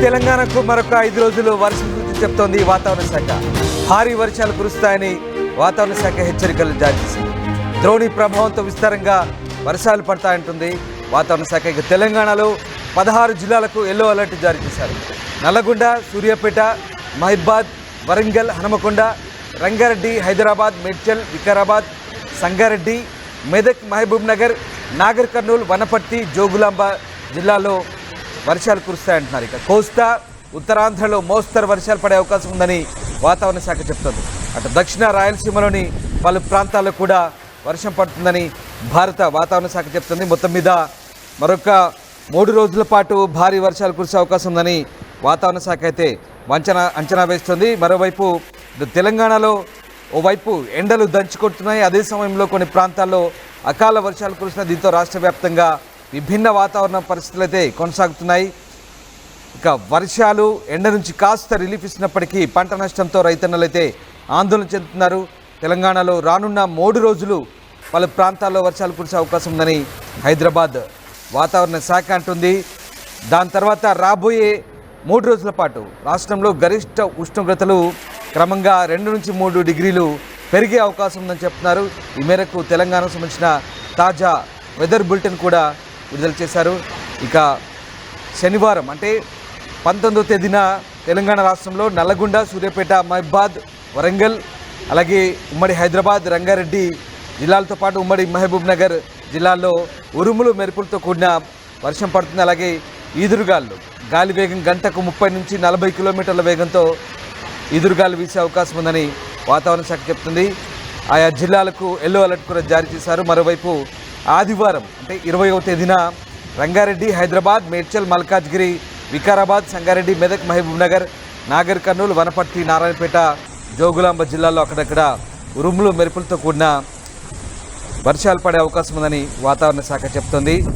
తెలంగాణకు మరొక 5 రోజులు వర్షం గురించి చెప్తోంది వాతావరణ శాఖ. భారీ వర్షాలు కురుస్తాయని వాతావరణ శాఖ హెచ్చరికలు జారీ చేసింది. ద్రోణి ప్రభావంతో విస్తారంగా వర్షాలు పడతాయంటుంది వాతావరణ శాఖ. ఇక తెలంగాణలో 16 జిల్లాలకు ఎల్లో అలర్ట్ జారీ చేశారు. నల్లగొండ, సూర్యాపేట, మహబూబాద్, వరంగల్, హనుమకొండ, రంగారెడ్డి, హైదరాబాద్, మేడ్చల్, వికారాబాద్, సంగారెడ్డి, మెదక్, మహబూబ్ నగర్, నాగర్ కర్నూల్, వనపర్తి, జోగులాంబ జిల్లాలో వర్షాలు కురుస్తాయంటున్నారు. ఇక కోస్తా, ఉత్తరాంధ్రలో మోస్తరు వర్షాలు పడే అవకాశం ఉందని వాతావరణ శాఖ చెప్తోంది. అటు దక్షిణ రాయలసీమలోని పలు ప్రాంతాల్లో కూడా వర్షం పడుతుందని భారత వాతావరణ శాఖ చెప్తుంది. మొత్తం మీద మరొక 3 రోజుల పాటు భారీ వర్షాలు కురిసే అవకాశం ఉందని వాతావరణ శాఖ అయితే అంచనా వేస్తుంది. మరోవైపు తెలంగాణలో ఓవైపు ఎండలు దంచుకొడుతున్నాయి, అదే సమయంలో కొన్ని ప్రాంతాల్లో అకాల వర్షాలు కురుస్తున్నాయి. దీంతో రాష్ట్ర వ్యాప్తంగా విభిన్న వాతావరణ పరిస్థితులు అయితే కొనసాగుతున్నాయి. ఇక వర్షాలు ఎండ నుంచి కాస్త రిలీఫ్ ఇస్తున్నప్పటికీ పంట నష్టంతో రైతన్నలు అయితే ఆందోళన చెందుతున్నారు. తెలంగాణలో రానున్న 3 రోజులు పలు ప్రాంతాల్లో వర్షాలు కురిసే అవకాశం ఉందని హైదరాబాద్ వాతావరణ శాఖ అంటుంది. దాని తర్వాత రాబోయే 3 రోజుల పాటు రాష్ట్రంలో గరిష్ట ఉష్ణోగ్రతలు క్రమంగా 2 నుంచి 3 డిగ్రీలు పెరిగే అవకాశం ఉందని చెప్తున్నారు. ఈ మేరకు తెలంగాణకు సంబంధించిన తాజా వెదర్ బులెటిన్ కూడా విడుదల చేశారు. ఇక శనివారం అంటే 19వ తేదీన తెలంగాణ రాష్ట్రంలో నల్లగొండ, సూర్యాపేట, మహబూబాద్, వరంగల్, అలాగే ఉమ్మడి హైదరాబాద్, రంగారెడ్డి జిల్లాలతో పాటు ఉమ్మడి మహబూబ్ నగర్ జిల్లాల్లో ఉరుములు మెరుపులతో కూడిన వర్షం పడుతుంది. అలాగే ఈదురుగాలు, గాలి వేగం గంటకు 30 నుంచి 40 కిలోమీటర్ల వేగంతో ఈదురుగాలు వీసే అవకాశం ఉందని వాతావరణ శాఖ చెప్తుంది. ఆయా జిల్లాలకు ఎల్లో అలర్ట్ కూడా జారీ చేశారు. మరోవైపు ఆదివారం అంటే 20వ తేదీన రంగారెడ్డి, హైదరాబాద్, మేడ్చల్, మల్కాజ్గిరి, వికారాబాద్, సంగారెడ్డి, మెదక్, మహబూబ్ నగర్, నాగర్ కర్నూలు, వనపర్తి, నారాయణపేట, జోగులాంబ జిల్లాల్లో అక్కడక్కడ ఉరుములు మెరుపులతో కూడిన వర్షాలు పడే అవకాశం ఉందని వాతావరణ శాఖ చెప్తోంది.